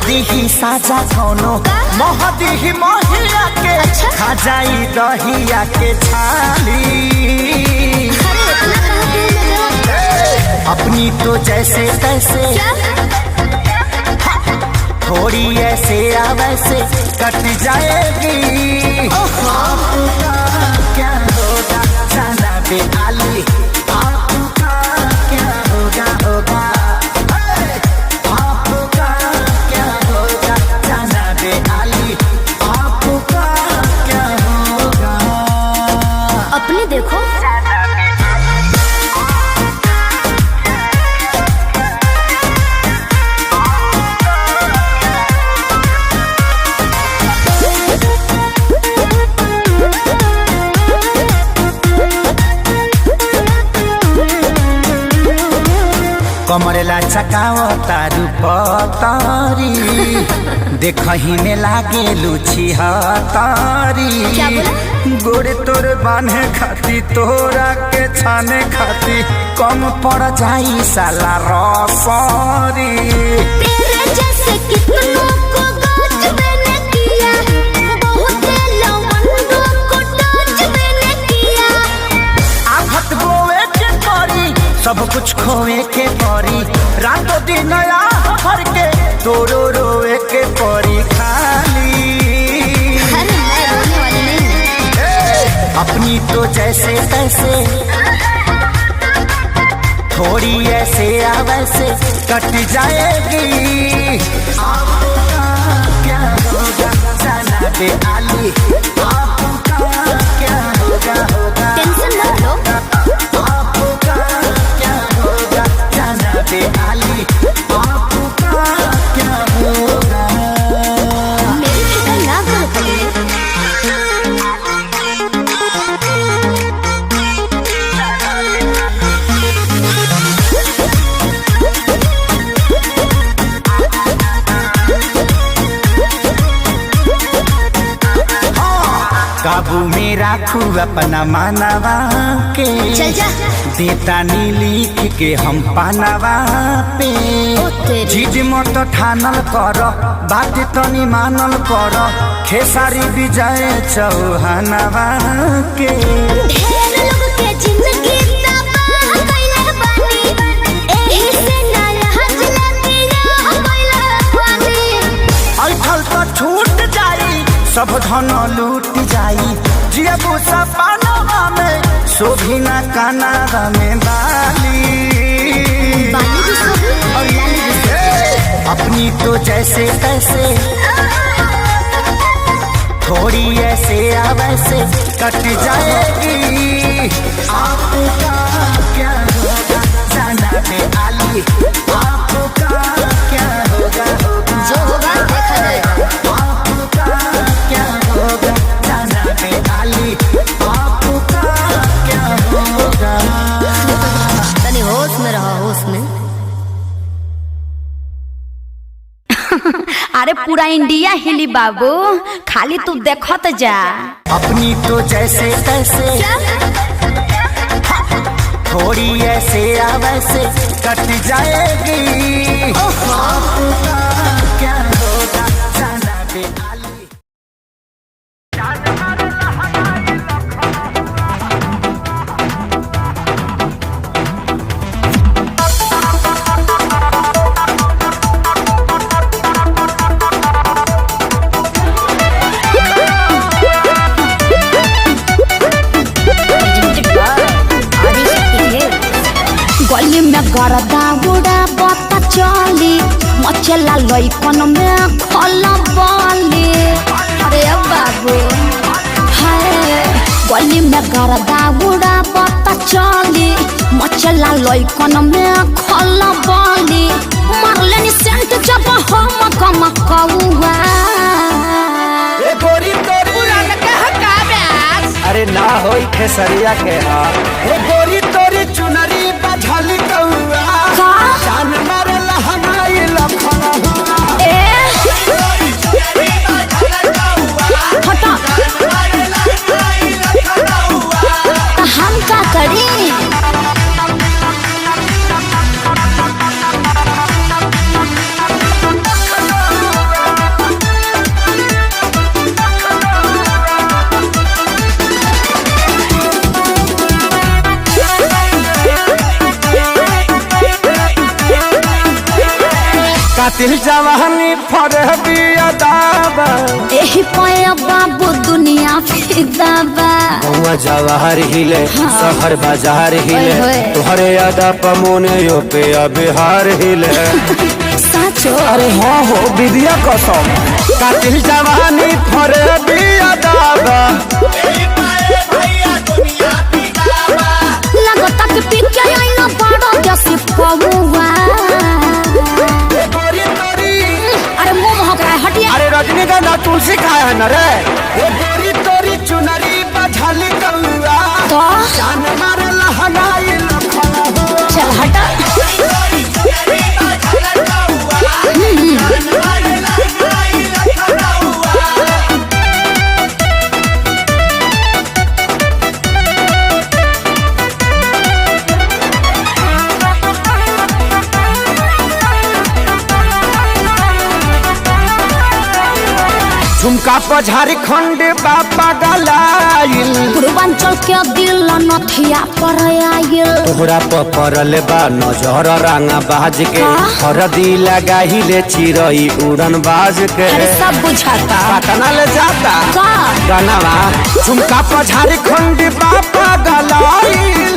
दी साजा कोनो महदी महिया के खा जाई दहिया के छाली। अपनी तो जैसे तैसे थोड़ी ऐसे या वैसे कट जाएगी। आपका क्या होगा जाना बेआली, आपका क्या होगा होगा। अपने देखो कमरेला चकाओ तारू पतारी देखही में लागे लुची हतारी। गोरे तोर बांधे खाती तोरा के छाने खाती कम पड़ जाई साला रसरी। तेरे जैसे कितनों को गाज मैंने किया, बहुत लवंडों को टाच मैंने किया। आफत बोए के परी सब कुछ खोए के परी, रातों दिन भर के तोरो रोए के परी खाली। अपनी तो जैसे तैसे थोड़ी ऐसे या वैसे कट जाएगी। आपका क्या होगा जाना बेआली, आपका क्या होगा होगा। टेंशन मत लो, आपका क्या होगा जाना बेआली, आपका क्या होगा। मेरी फिक्र ना करो पगले। काबू में राखू अपना मानवा के, चल जा देता नी लिख के हम पानवा पे। जीज मत ठानल कर बात तनी मानल कर, खेसारी विजय चौहानवा के। ढेर लोग के जिंदगी तबाह कइले बानी, एही से ना यहाँ जिंदगी पानी। ऐठल तो छूट जाई सब धन लूट जाई, जियबू सपनवा में शोभी ना कानावा में बाली। बाली भी शोभी और लाली भी शोभी। अपनी तो जैसे तैसे थोड़ी ऐसे या वैसे कट जाएगी। आपका क्या होगा जाना बेआली, आपका क्या होगा होगा। जो होगा देखा जाएगा। आपका क्या होगा जाना बेआली, आपका क्या होगा। तनी होश में रहो, होश में। अरे पूरा इंडिया हिली बाबू, खाली तू देखत जा। अपनी तो जैसे तैसे थोड़ी ऐसे या वैसे कट जाएगी। आपका क्या होगा जाना बेआली। गली में गरदा बुड़ा बता चली, मचला लइकन में खल बली। अरे बाबू हाय, गली में गरदा बुड़ा बता चली, मचला लइकन में खल बली। मारले नि सेंट जब हम कम कौआ। खेसरिया के हार ए गोरी तोरी चुनरी बझली कौआ का जान मारे लहनाई लखन हुआ ए हटा तो हम का करी कातिल जवानी फरबी अदाबा एही पाया बाबू दुनिया फिदाबा गौवा जवाहर हिले शहर बाजार हिले ओए। तोहरे अदा पमोने यो पे बिहार हिले साचो अरे हाँ हो विद्या कसम कातिल जवानी फरबी अदाबा लगता कि पिक्चर आई ना बड़ा जैसे पहुआ अरे मुंह महक रहा है हटिए अरे रजनीगंधा तुलसी खाया है न रे ये गोरी तोरी चुनरी बझली कौआ तो जान मारे लहनाई लखन हुआ चल हटा झुमका पर झारखंड बापा गलाइल पूर्वांचल के दिल नथिया पर आयल तोहरा पर पड़ल बा नजर रंगा बाज के का? हरदी लगाहिले चिरई उड़न बाज के अरे सब बुझाता पटना ले जाता का गनवा झुमका पर झारखंड बापा गलाइल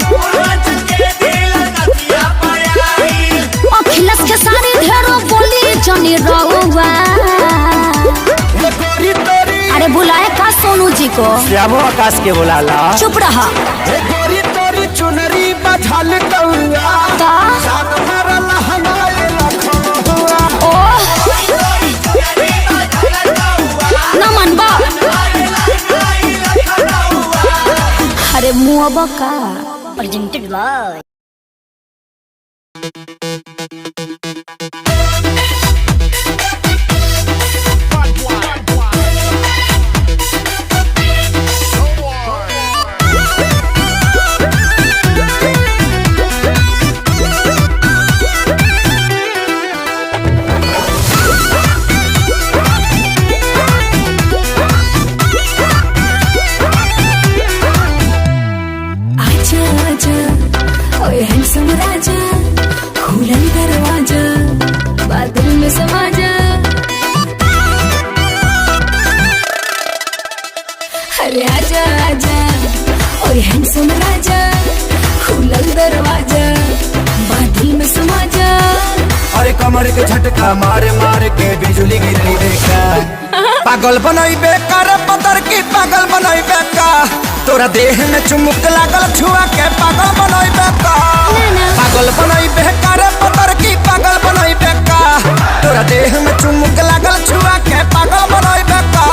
अखिलेश के सारे ढेरों बोली जनी रहुआ ये गोरी तोरी अरे बुलाए का सोनू जी को श्यामो आकाश के बुलाला चुप रहा ये गोरी तोरी चुनरी बझल कौआ का जान मारे लहनाई लखन हुआ ओ न मनबा अरे मुँह का प्रेजेंटेड बाय आजा आजा ओए हैंडसम राजा खुला दरवाजा बादल में समा जा अरे आजा आजा ओए हैंडसम राजा खुला दरवाजा बादल में समा जा अरे कमर के झटका मारे मारे के बिजली गिरई देखा पागल बनई बेकार पतर की पागल बनई बेका तोरा देह में चुमुक लागल छुआ के पागल बनई बेका पागल बनई बेकार पतर की पागल बनई बेका तोरा देह में चुमुक लागल छुआ के पागल बनई बेका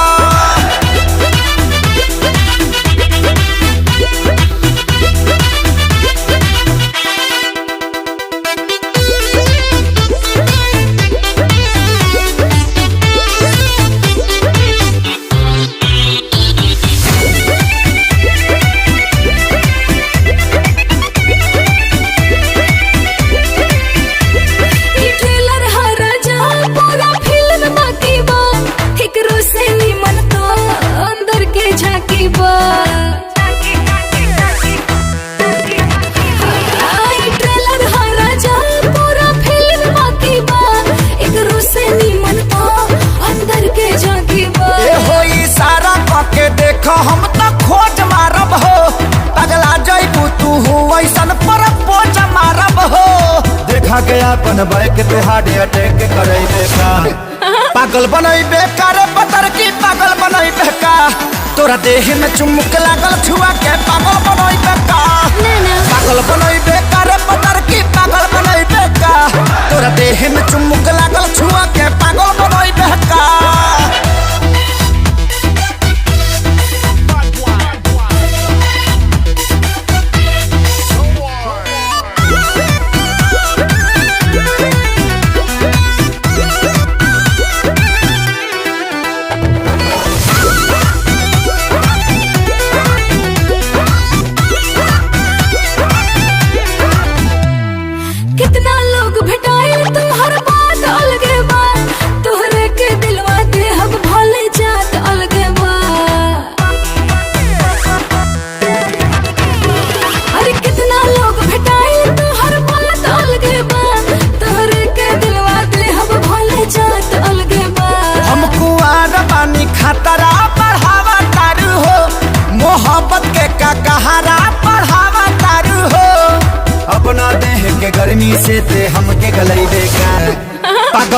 ई ट्रेलर हा राजा पूरा फिल्म बाकी बा एकरो से निमन तो अंदर के झांकी बा ई ट्रेलर हा राजा पूरा फिल्म बाकी बा एकरो से निमन तो अंदर के झांकी बा ए हो इशारा करके देखो हम तो खोज मारब हो पगला जइबू तू हो ऐसन पर पोज मारब हो देखा गया अपन बैक पे हार्ट अटैक करई बेका पागल बनई बेका रे पतर की पागल बनई बेका तोरा देह में चुमुक लागल छुआ के पागल बनई बेका पागल बनई बेका रे पतर की पागल बनई बेका तोरा देह में चुमुक लागल छुआ के पागल बनई बेका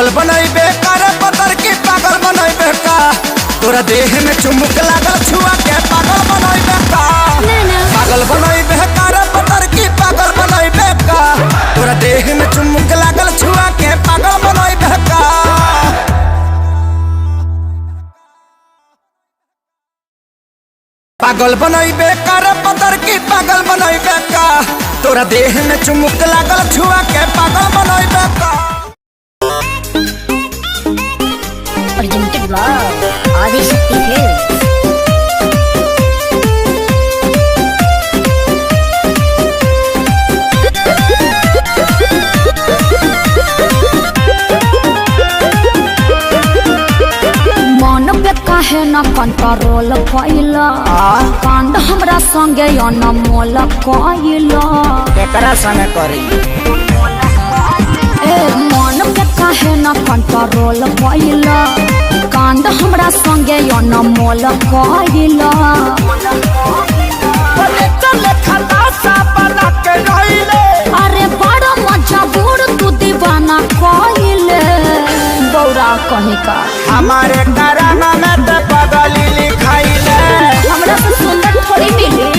पागल बनैबे कर पतर की पागल बनैबे का तोरा देह में चुमुक लागल छुआ के पागल बनैबे का पागल बनैबे कर पतर की पागल बनैबे का तोरा देह में चुमुक लागल छुआ के पागल बनैबे का पागल बनैबे कर पतर की पागल बनैबे का तोरा देह में चुमुक लागल छुआ के पागल बनैबे का Presented by Adishakti Hills. मन पे काहे न कंट्रोल कइला कांड हमरा संगे अनमोल कइला एकरा संगे करी ए मन पे काहे न कंट्रोल कइला कांड हमरा संगे अनमोल कइला अरे बड़ा मजबूर तू दीवाना कइले बौरा कहीं का हमारे कराना में तो पगली लिखाइले हमरा से सुंदर थोड़ी मिली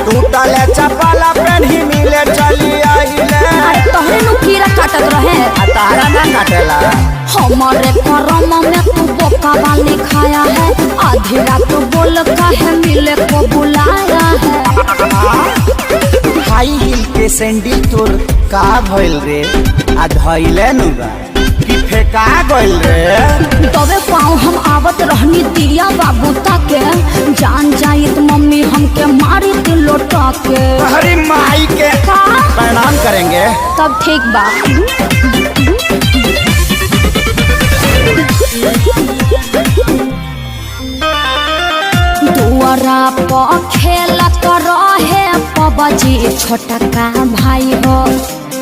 टूटले चपला पेन्ही मिले चली आइले अरे तोहरे नु कीड़ा काटत रहे तारा ना काटेला हमारे करम में तू बोका वाली खाया है आधी रात बोल काहे मिले को बुलाया है हाई हिल के सैंडल तोर का भइल रे आ धइले नु बा कि फेका गइल रे तबे पाँव हम आवत रहनी दिया बाबू ताके जान जाइत मम्मी हमके मारी तू लोटा के हरी माई के का प्रणाम करेंगे तब ठीक बा दुआरा पर खेलत रहे पबजी छोटा का भाई हो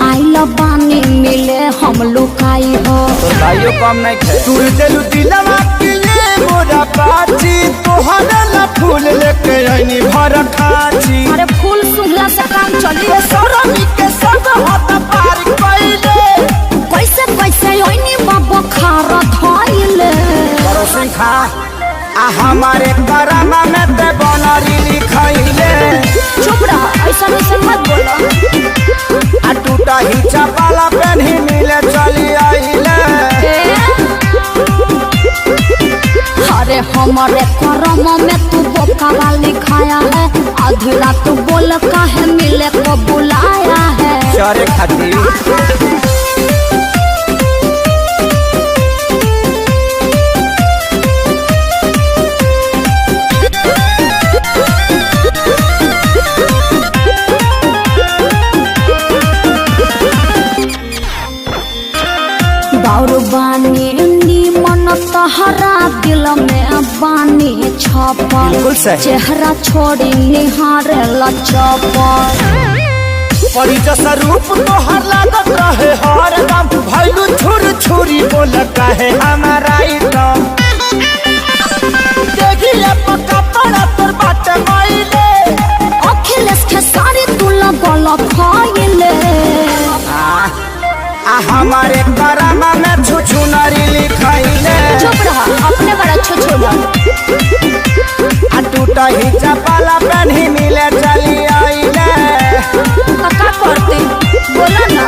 आइल बानी मिले हम लुकाई हो तो भाइयों कम नहीं खे तू दिलु दिलवा के ये मोरा पाची तोहरा ला फूल लेके आईनी भर खाची अरे फूल सुंघला से काम चली सरमी के सब हाथ पार कइले कैसे कैसे ओइनी बाबा खार धइले परोसन खा आ हमारे करामा में ते बनरी लिखाइले चुप रह ऐसा मत बोलो आ टूटा ही चपला पेन्ही मिले चली आइले अरे हमारे करम में तू बोका वाली खाया है आधी रात बोल काहे मिले को बुलाया है चरे खातिर बाउर बानी मन तहरा दिल में बानी छपल बिल्कुल सही। चेहरा छोड़ी निहारे लचपल परी जैसा रूप तोहर लागत रहे हर दम भैलू छुर छुरी बोल कहे हमारा एकदम देखिए पक्का पड़ा तोर बाटे माइले अखिलेश के सारी तू लगल खाइले आ हमारे करामा में छुछु नारी लिखाइले चुप रहा अपने बड़ा छुछुला आ टूटा ही चपला पेन्ही मिले चली आइले का करते बोला ना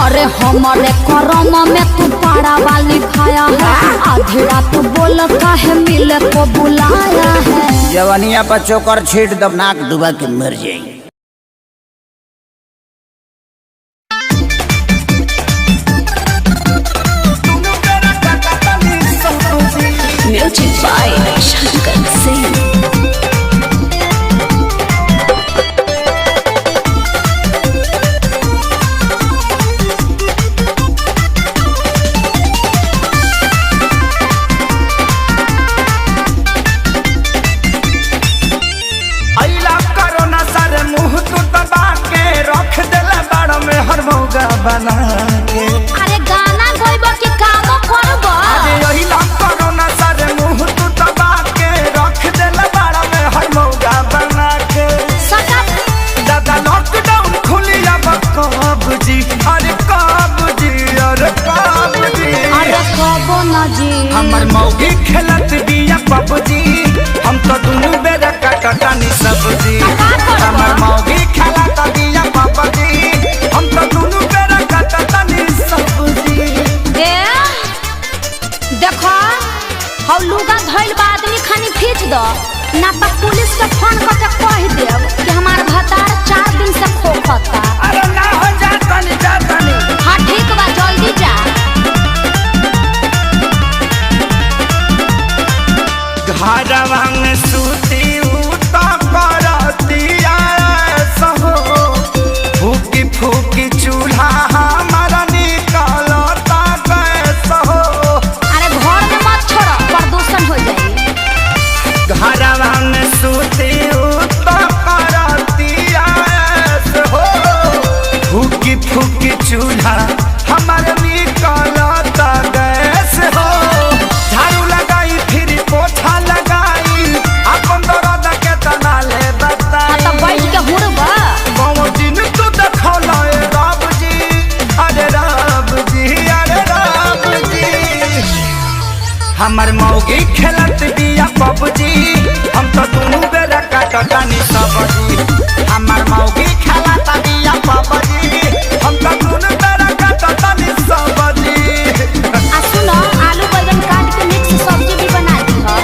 अरे हमारे करम में तू पाड़ा वाली खाया है आधी रात बोल काहे मिले को बुलाया है जवनिया पर चोकर छीट दब नाक डुबा के मर जाएंगे Music by Shankar Singh. अइला कोरोना सारे मुंह तू दबा के रख देला बाड़ में हर मौगा बना के अरे गाना गाइबो कि काम करबो अरे अइला कोरोना सारे मुंह तू दबा के रख देला बाड़ में हर मौगा बना के सटा दादा लॉकडाउन खुली अब कब जी अरे कब जी अरे कब मौगी खेलत बिया पबजी हम तो दुनू बेरा कटनी सब्जी हमर मौगी खेलत बिया पबजी हम तो दुनू बेरा कटनी सब्जी देखो हौ लुगा धइल बा आदमी खानी खींच दो ना तो पुलिस के फोन करके कह देब कि हमार भतार 4 दिन से खोखता। अरे ना हो जातनी हाँ ठीक बा जल्दी जा। घरवा में सूती उता करतिया सहो फूकी फूकी चूल्हा हमारा निकलता गैस हो। अरे घर में मत छोड़ो प्रदूषण हो जाएगी। घरवा में सूती उता करतिया सहो फूकी फूकी चूल्हा हमारा निकलता गैस हो। झाड़ू लगाई फिर पोछा लगाई अपन दर्द के तना ले बता। तो बैठ के हुड़बा बाबू जी ने तो देखौला ए रब जी अरे रब जी अरे रब जी। हमर मौगी खेलत बिया पबजी हम तो दुनू बेरा कटनी सब्जी हमर मौगी खेलत बिया पबजी हम तो दुनू बेरा कटनी सब्जी। आ सुनो आलू बैंगन काट के मिक्स सब्जी भी बना दी हो।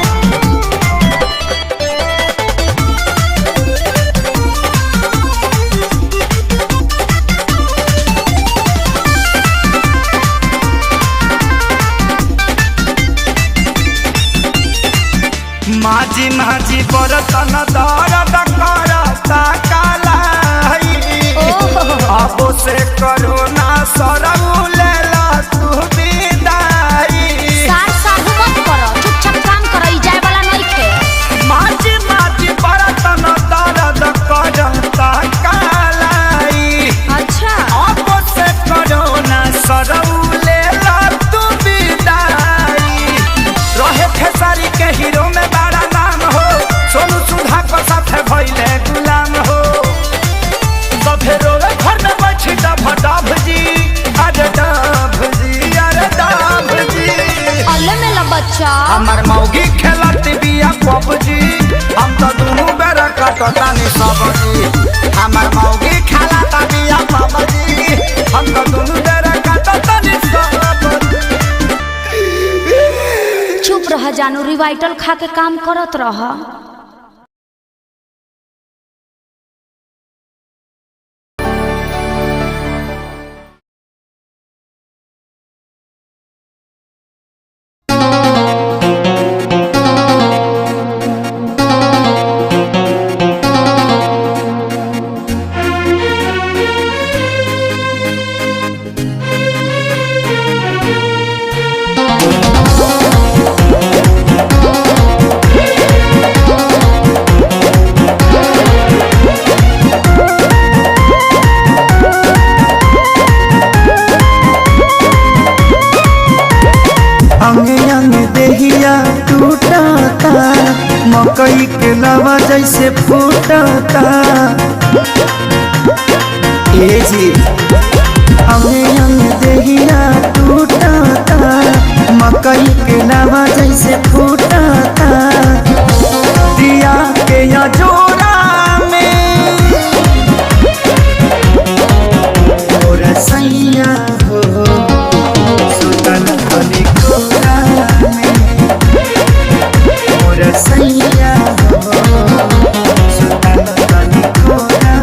माझी माझी बरतन दर्द करता कालाई अब से करो ना सरऊ ले ला तू विदाई। साहू मत करो चुपचाप काम करो ई जाए वाला नहीं खे। माझी माझी बरतन दर्द करता कालाई अच्छा अब से करो ना सरऊ ले ला तू विदाई। रहे खेसारी के हीरो में बड़ा नाम हो सोनू सुधा को साथ भइले गुलाम हो। सभे रोवे घर में बैठी डभ जी अरे डभ जी अरे डभ जी। अल्ले में ला बच्चा हमर मौगी खेलत बिया पबजी हम तो दुनू बेरा कटनी सब्जी हमर मौगी खेलत बिया पबजी हम तो दुनू बेरा कटनी सब्जी। चुप रह जानू रिवाइटल खा के काम करत रह। मकई के लवा जैसे फूटता ए जी हमें देहिया टूटता मकई के लवा जैसे फूटता दिया के या जोड़ा में और सैया हो सुतन बनी कोरा में और सैया हो सुतन बनी कोरा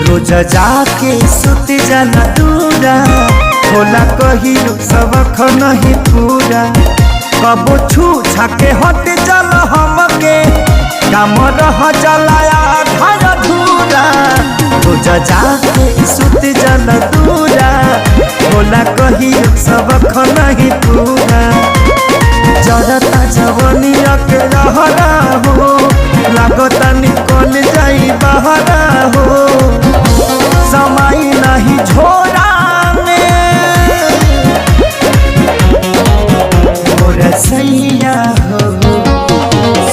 रोज जाके सुत जाना दूरा होला कहियो सबक नहीं पूरा कबो छू छाके हट चल हमके काम रह जलाया घर धूरा रोज जाके सुत जाना दूरा होला कहियो सबक नहीं पूरा जरता जवनिया के रहरा हो लागता निकल जा जाई बहरा हो, समय नहीं झोरा में मोर सैया हो,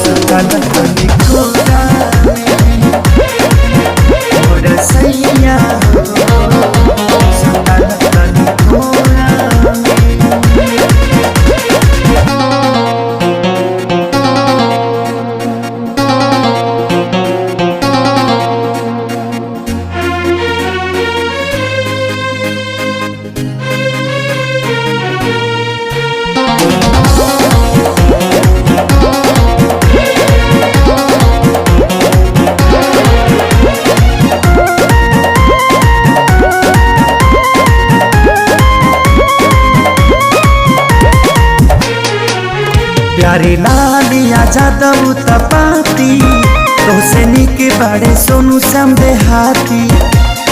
सुतल तनी कोरा में मोर सैया हो, सुतल तनी कोरा में। प्यारी लालिया जादव तपाती तोसे निके बड़े सोनू समझे हाथी,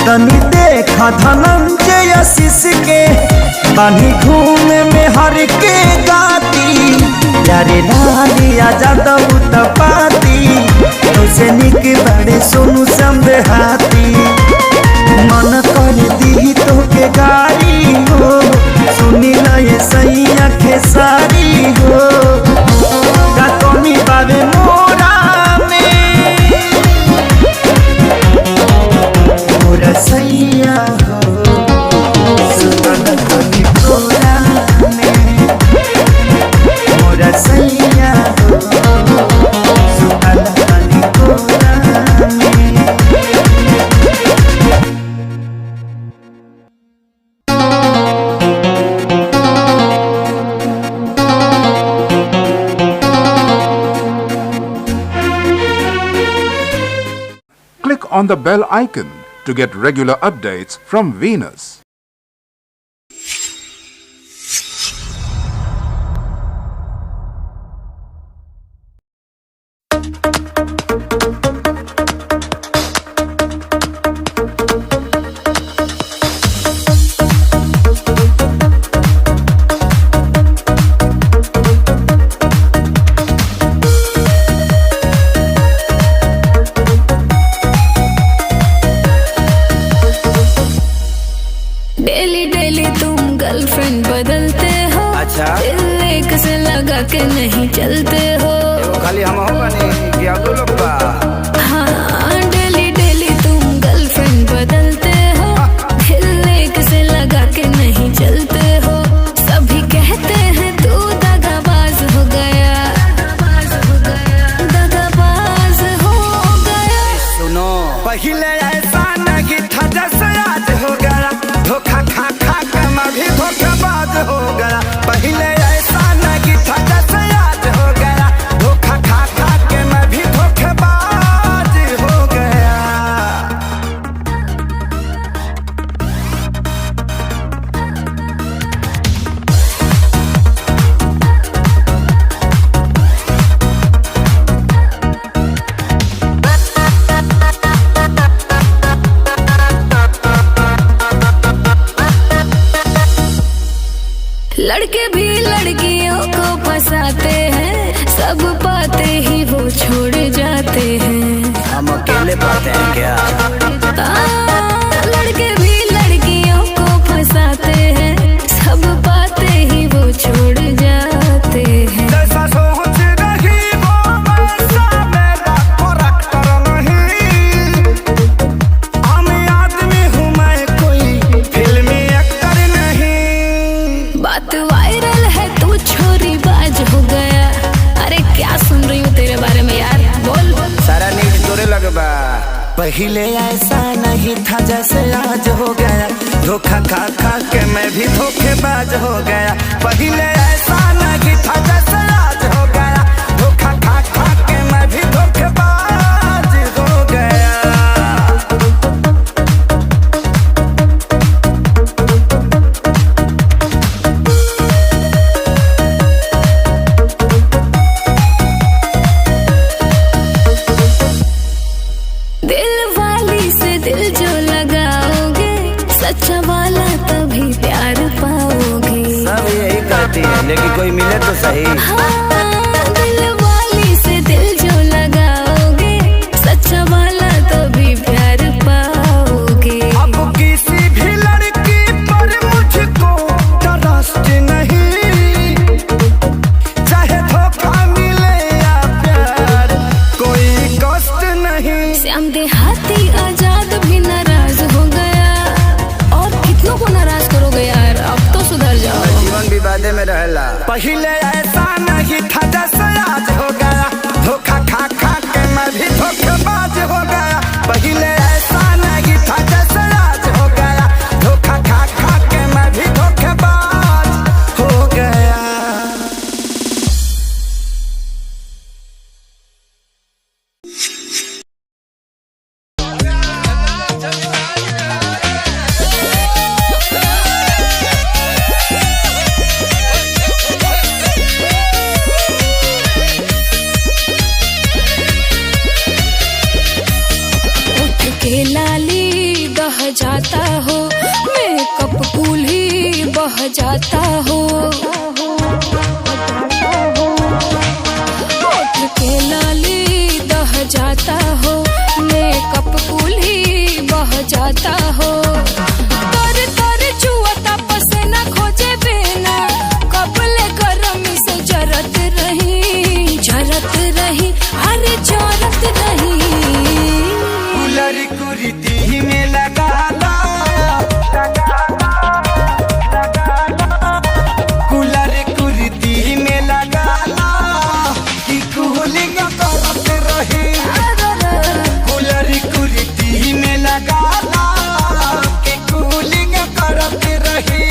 तनी देख धनंजय आशीष के बानी घूमे में हर के गाती। प्यारी लालिया जादव तपाती तोसे निके बड़े सोनू समझे हाथी, मन कर दी तो के गाड़ी हो, सुनी लए सैया खेसारी हो, कतनी बाबे मोरा में मोर सैया हो, सुतल तनी कोरा में मोर सैया हो, सुतल तनी कोरा में। Click on the bell icon to get regular updates from Venus. Daily daily तुम गर्लफ्रेंड बदलते हो, अच्छा दिल एक से लगा के नहीं चलते हो। खाली हम हो बने कि आप दो लोग बा। हाँ डेली डेली तुम गर्लफ्रेंड बदलते हो, दिल एक से लगा के नहीं चलते हो। सभी कहते हैं तू दगाबाज हो गया, दगाबाज हो गया। सुनो पहले ऐसा नहीं था जैसे आज हो गया, धोखा खा खा के मैं भी धोखेबाज हो गया। पहले ऐसा नहीं था जैसे आज हो गया, धोखा खा खा के मैं भी धोखेबाज हो गया। लड़के भी लड़कियों को फंसाते हैं, सब पाते ही वो छोड़ जाते हैं। हम अकेले पाते हैं क्या? लड़के भी लड़कियों को फंसाते हैं, सब पाते ही वो छोड़ जाते हैं। जैसा सोच रही वो वैसा मेरा करैक्टर नहीं, आम आदमी हूँ मैं कोई फिल्मी एक्टर नहीं। बात वायरल है तू छोरी बाज हो गया। अरे क्या सुन रही हूँ तेरे बारे में यार, बोल। सारा नीच तोरे लगबा। पहले ऐसा नहीं था जैसे आज हो गया, धोखा खा खा के मैं भी धोखेबाज हो गया। पहले ऐसा नहीं था जैसे आज हो गया, धोखा खा खा के मैं भी धोखेबाज हो गया। दिल वाली से दिल जो लगाओगे, सच्चा वाला तभी प्यार पाओगे। सब यही कहती है लेकिन कोई मिले तो सही। हाँ, दिल वाली से दिल जो लगाओगे, सच्चा वाला पहले ऐसा नहीं था जैसे आज हो गया, धोखा खा खा के मैं भी धोखेबाज हो गया। पहले ऐसा नहीं था जैसे आज हो गया, धोखा खा खा के मैं भी धोखेबाज हो गया। के लाली बह जाता हो, मेकअप कूल ही बह जाता हो। होठ के लाली बह जाता हो, मेकअप कूल ही बह जाता हो। तर तर जुआता पसीना खोजे बिना, कपले गरमी से जरत रही अरे जरत रही। कुलरी कुरीति में लगा ला, कुलरी कुरीति में लगा ला कि कूलिंग करत रही। कुलरी कुरीति में लगा ला कि कूलिंग करत रही।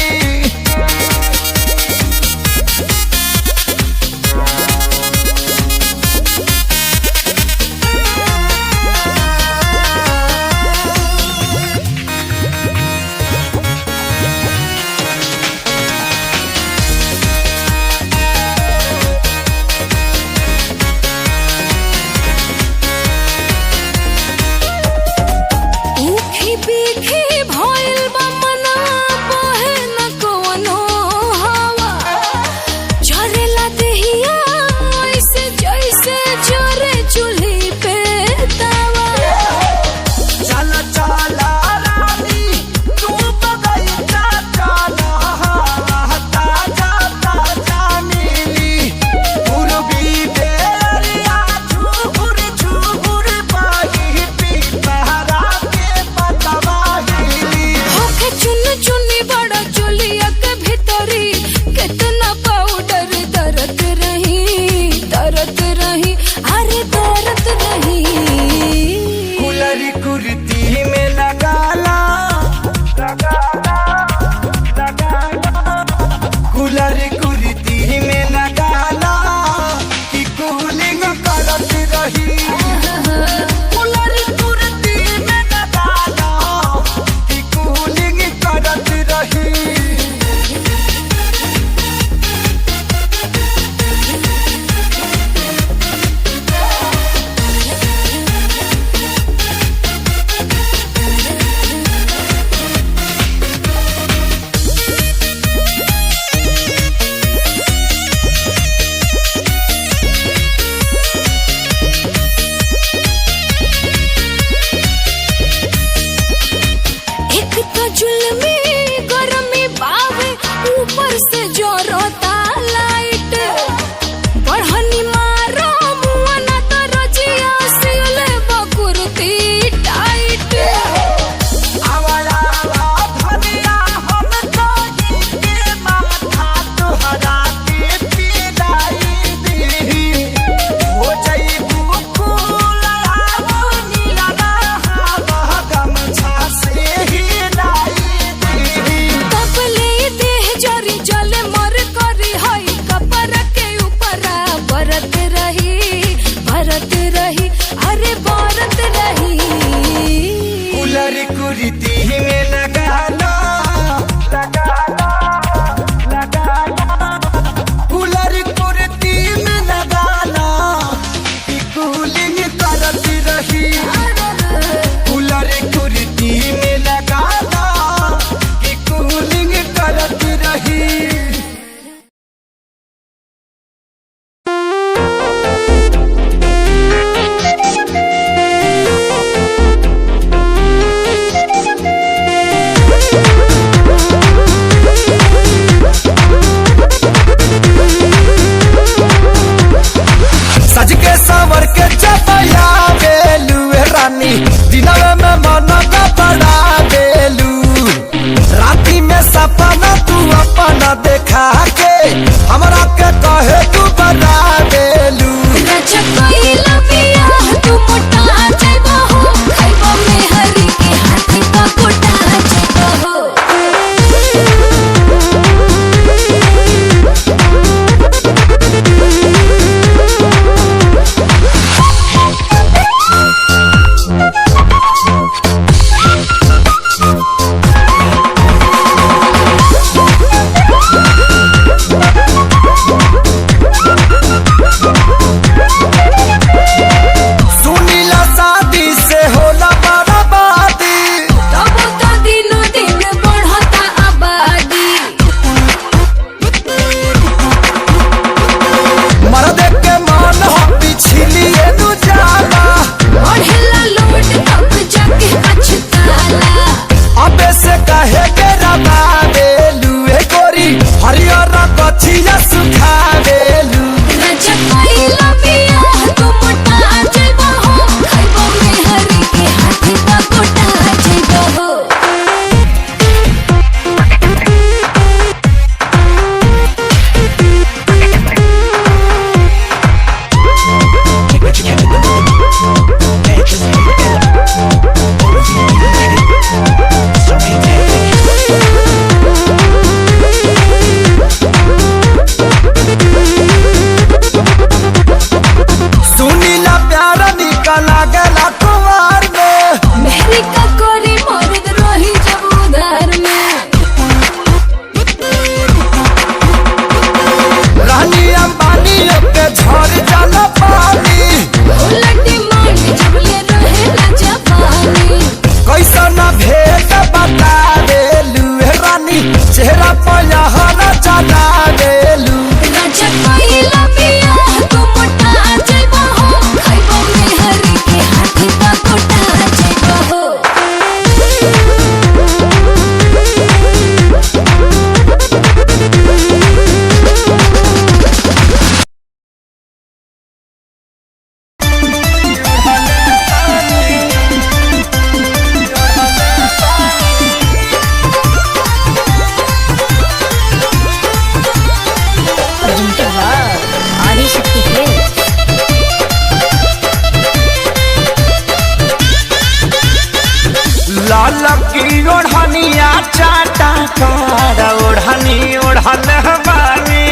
लाल की ओढ़निया चाटा कार ओढ़नी ओढ़ल बानी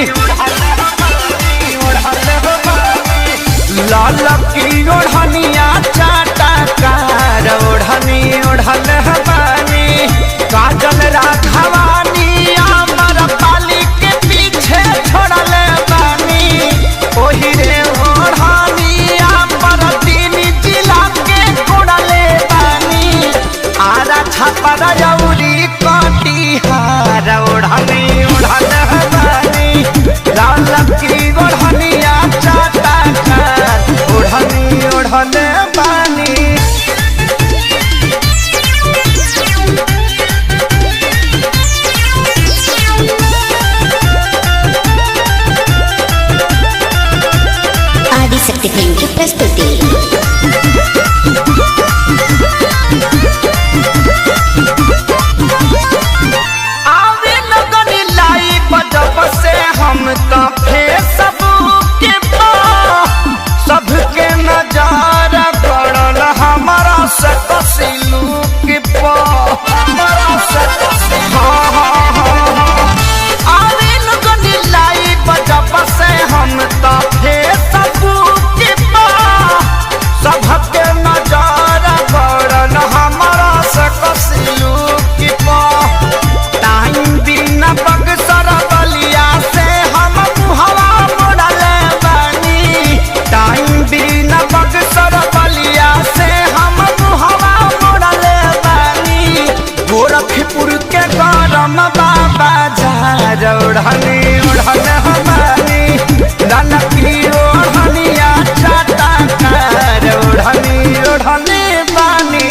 लाल की ओढ़निया चाटा कार ओढ़नी ओढ़ल बानी काजल राघवानी अमर पाली के पीछे छोड़ल बानी ओही रे ओढ़नी अमर तीन जिला के कोड़ल बानी आरा छपर जौरी कटिहार ओढ़नी ओढ़ल बानी लाल की ओढ़निया चाटा कार ओढ़नी ओढ़ल बानी आदिशक्ति फिल्म की प्रस्तुति। आवे लगन लाई बजब से हम तो फेसबुक पे सबके नजर पड़ल हमारा से कसिलुक पे हमारा से आवे लगन लाई बजब से हम तो फेसबुक पे सबके नजर पड़ल हमारा से कसिलुक पे टाइम बिना बक्सर बलिया से हम मुहवा मोड़ल बानी टाइम बिना बक्सर बलिया से हम मुहवा मोड़ल बानी गोरखपुर के गरम बाबा झार ओढ़नी ओढ़ल हमारी लाल की ओढ़निया चाटा कार ओढ़नी ओढ़नी बानी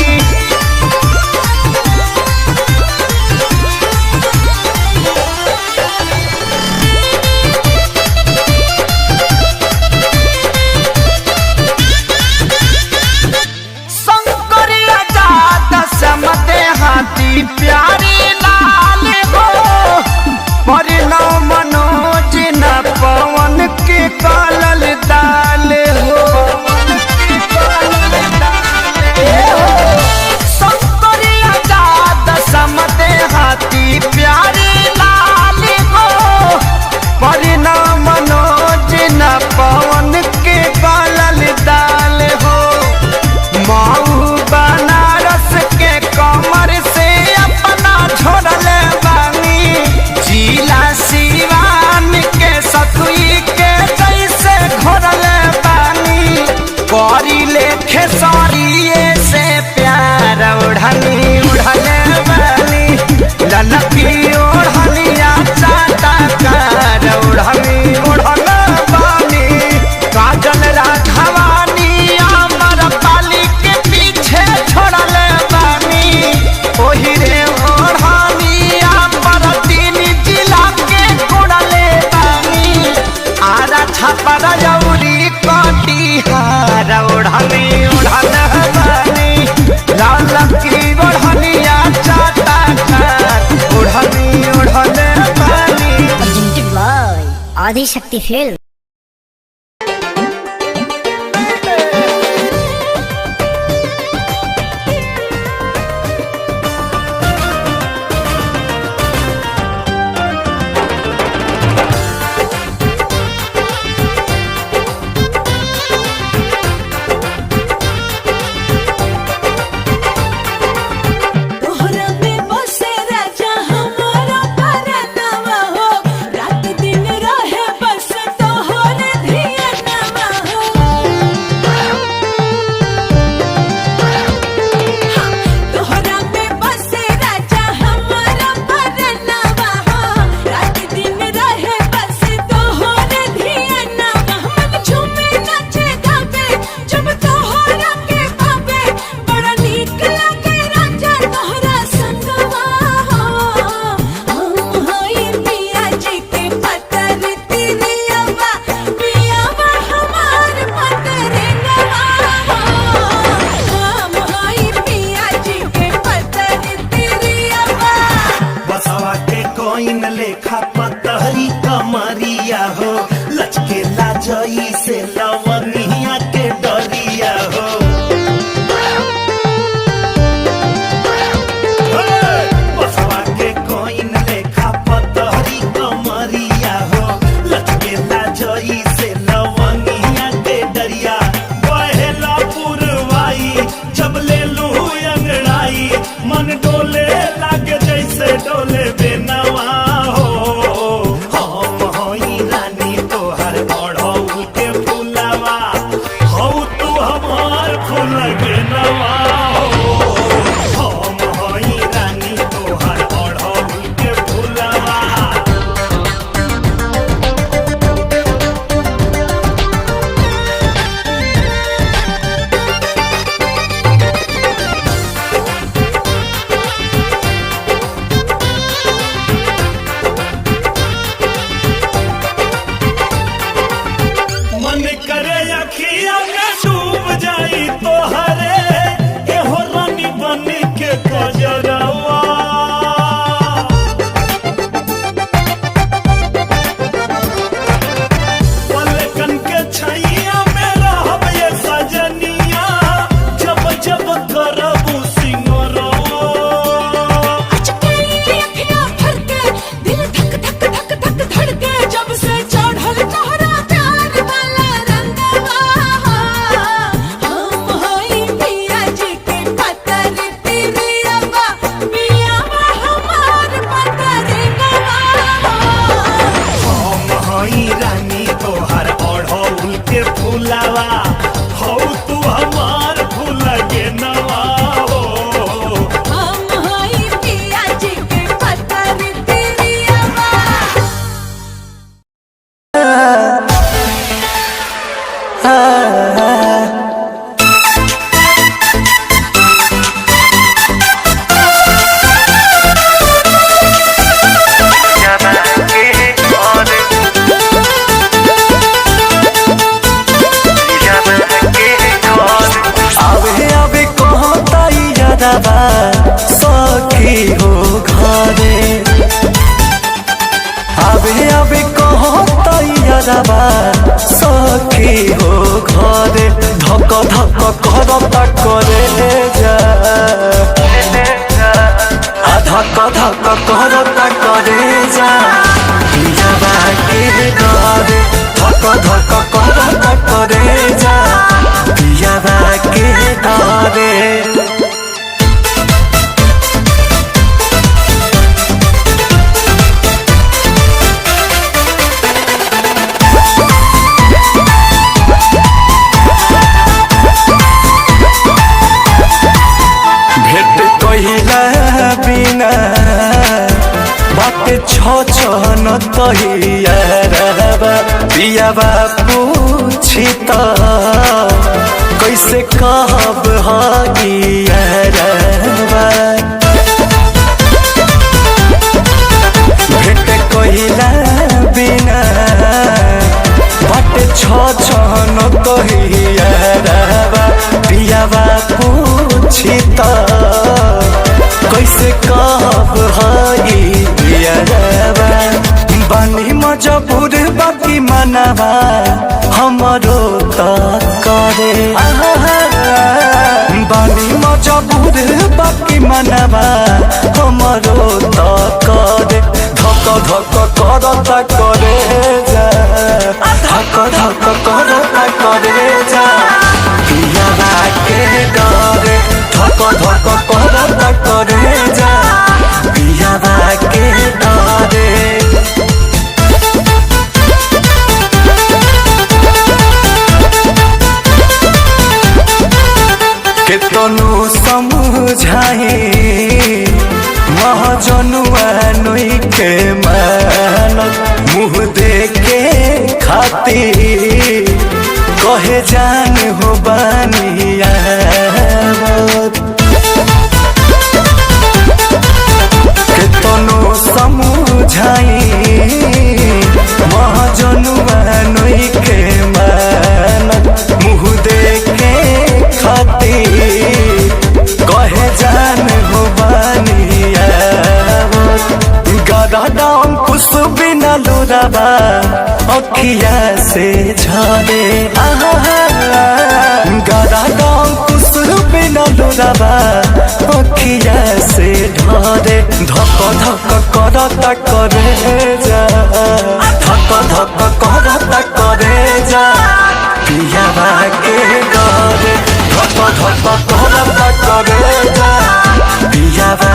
शंकरिया जात समते हाथी प्यारी लाल हो परिणव मनोज न पवन के कालल दाल हो शंकरिया जात समते हाथी प्यारी लाल हो परिणव मनोज न पवन के कालल दाल हो माऊ बनारस के कमर से अपना छोड़ल बानी जिला सिवान के सतुई के जैसे घोरल बानी करी लेखे सरिये से प्यार ओढ़नी ओढ़ल बानी ललकी ओढ़निया चाटा कार ओढ़नी ओढ़ल बानी काजल राघवानी अमर पाली के पीछे छोड़ल बानी ओही रे ओढ़नी अमर तीन जिला के कोड़ल बानी आरा छपर जौरी कटिहार ओढ़नी ओढ़ल बानी लाल की ओढ़निया चाटा कार ओढ़नी ओढ़ल बानी आदिशक्ति फिल्म। तोहरा में बसे राजा हमारा परनवा हो रात दिन रहे बस तोहरे धियानवा हो तोहरा में बसे राजा हमारा परनवा हो रात दिन रहे बस तोहरे धियानवा मन झूमे नाचे गावे जब तोहरा के भावे बड़ा नीक लागे राजा तोहरा संगवा हो हम हाय मिया जी के पतर तिरियावा पियावा हमार पतरे नवा हो हम हाय मिया जी के पतर तिरियावा बसवा के कोइन लेखा पतहरी कमरिया हो लचके लाजई से लवनिया के डरिया हो डोले लागे जैसे डोले बेनवा हो। हम हई रानी तोहर बढ़ऊ के फुलवा हो, तू हमार फूल बेनवा हो। हम हई रानी तोहर बढ़ऊ के फुलवा। मन करे अखिया में डूब जाई तोहरे, एहो रानी बन के कजरवा। पलकन के छैया में रहब ये सजनिया, जब जब करबू सिंगरवा। दिल धक धक धक धक धड़के जब से चढ़ल तोहरा प्यार वाला रंगवा। हम हई पिया जी के पतर तिरियवा, पियावा हमार पतर गवा। हम हई रानी तोहर अढ़ौल के फुलवा हो, तू हमार फूल के नवा हो। हम हई पिया जी के पतर तिरियवा। आवे आवे कहता यादवा सखी हो घरे। आवे आवे कहता यादवा सखी हो घरे। धक धक करता करे जा, धक धक करता करे जा पियावा के घरे। धक धक करता करे जा पियावा के घरे। भेट कहिला बिना बाटे छन तहियारबा। पियावा पूछी त कैसे कहब हगियारबा। भेट कहिला बिना बाटे छन तहियारबा। पियावा पूछी त कैसे कहब हगियारबा। बानी मजबूर बाकी मनवा हमरो त करे। बानी मजबूर बाकी मनवा हमरो त करे। धक धक करता करे जा, धक धक करता करे जा पियावा के डरे। धक धक करता करे जा पियावा के डरे। केतनो समझाई महाजनुआ नोई के मानत। मुँह देखे खातिर कहे जान हो बानिया। केतनो समझाई महाजनुआ नोई के मानत। मुँह देखे खातिर कहे जान हो बानिया। गरदम कुछ बिना लुराबा अखिया से झरे। गरदम कुछ बिना लुराबा अखिया से ढरे। धक धक करता करे जा, धक धक करता करे जा पियावा के डरे। धक धक करता करे जा पियावा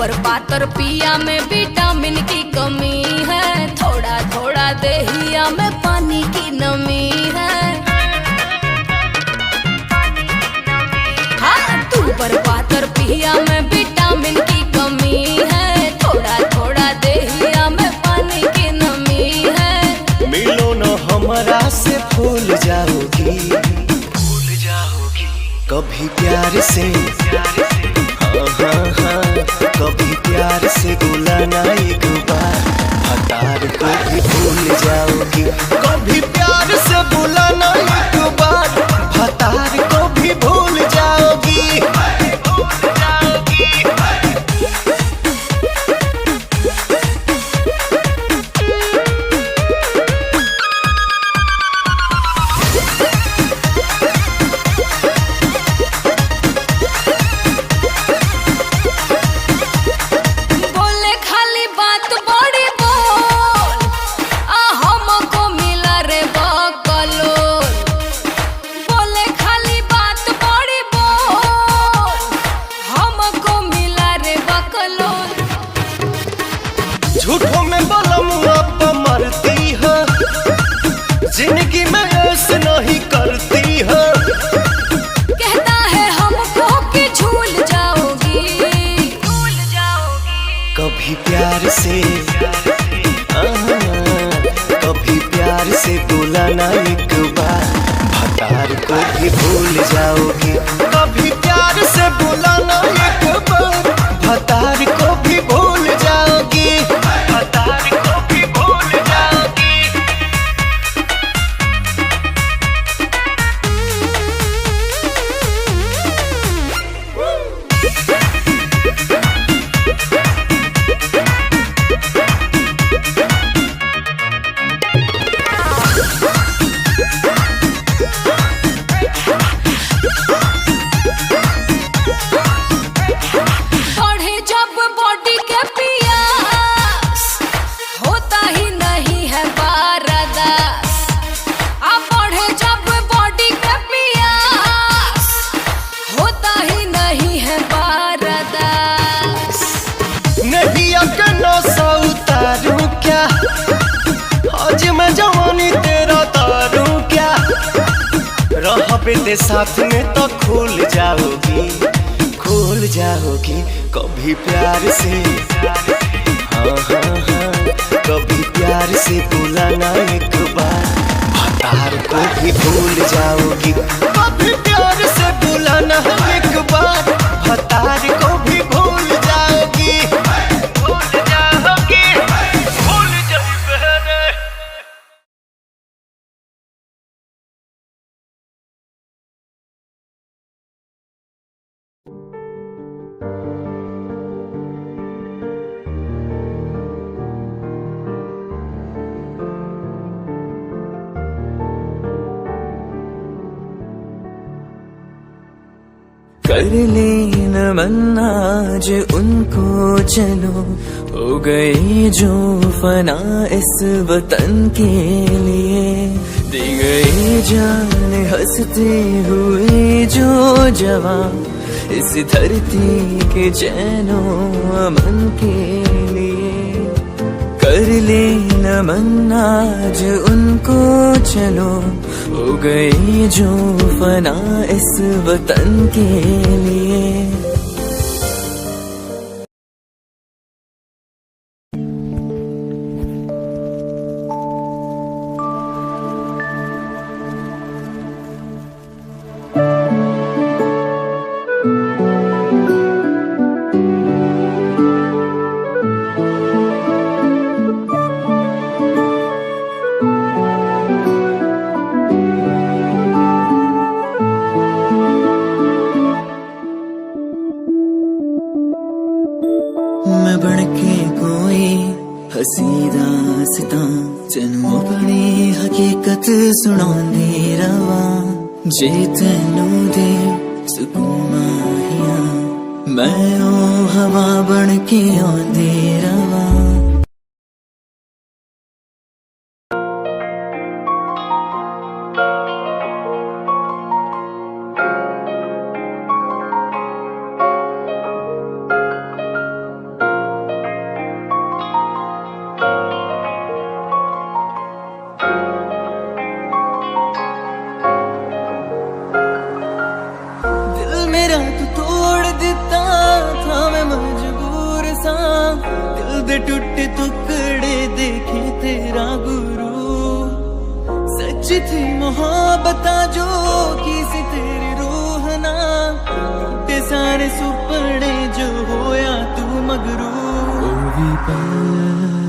ऊपर पातर पिया में विटामिन की कमी है, थोड़ा थोड़ा देहिया में पानी की नमी है। हाँ, तू पर पातर पिया में विटामिन की कमी है, थोड़ा थोड़ा देहिया में पानी की नमी है। मिलो न हमरा से भूल जाओगी, कभी प्यार से, हाँ हाँ हाँ, कभी प्यार से बुलाना एक बार, हतार को भी भूल जाओगी। कभी प्यार से बुलाना एक बार, हतार को भी भूल जाओगी। बोले खाली बात बड़ी बोल, आ हमको मिला रे बकलोल। बोले खाली बात बड़ी बोल, हमको मिला रे बकलोल। झूठों में बलम आप मरती है, जिंदगी में ऐसे नहीं करती है। कहता है हमको कि झूल जाओगी, झूल जाओगी। कभी प्यार से, कभी प्यार से बुलाना एक बार, हतार को भी भूल जाओगी। कभी प्यार से बुलाना एक बार, हतार को भी भूल जाओगी, हतार को भी भूल जाओगी। बढ़े जब बॉडी के पियास, होता ही नहीं है बारदास। अब बढ़े जब बॉडी के पियास, होता ही नहीं है बारदास। नहीं अकनो सा उतारूं क्या, आज मैं जवानी तेरा तारूं क्या। रह बेटे साथ में तो खुल जाओगी, खुल जाओगी। कभी प्यार से, हाँ हाँ हाँ, कभी प्यार से बुलाना एक बार, हतार को भी भूल जाओगी। कभी प्यार से बुलाना एक बार, हतार को भी भूल जाओगी, भूल जाओगी, भूल जाओगी बहने। कर लेना मन आज उनको, चलो हो गए जो फना इस वतन के लिए। दे गए जान हंसते हुए जो जवान, इस धरती के चैनो अमन के लिए। कर लेना मन आज उनको, चलो हो गए जो फना इस वतन के लिए। मैं बनके कोई हसी दास्तां, तेनू अपनी हकीकत सुनांदी रवा। जे तेनू दे सुकून माहिया, मैं ओ हवा बनके आंदी रवा। दे टूटे टुकड़े देखे तेरा गुरु। सच थी मोहब्बत जो की सी तेरी रूह ना, ते सारे सुपने जो होया तू मगरू। ओ भी पल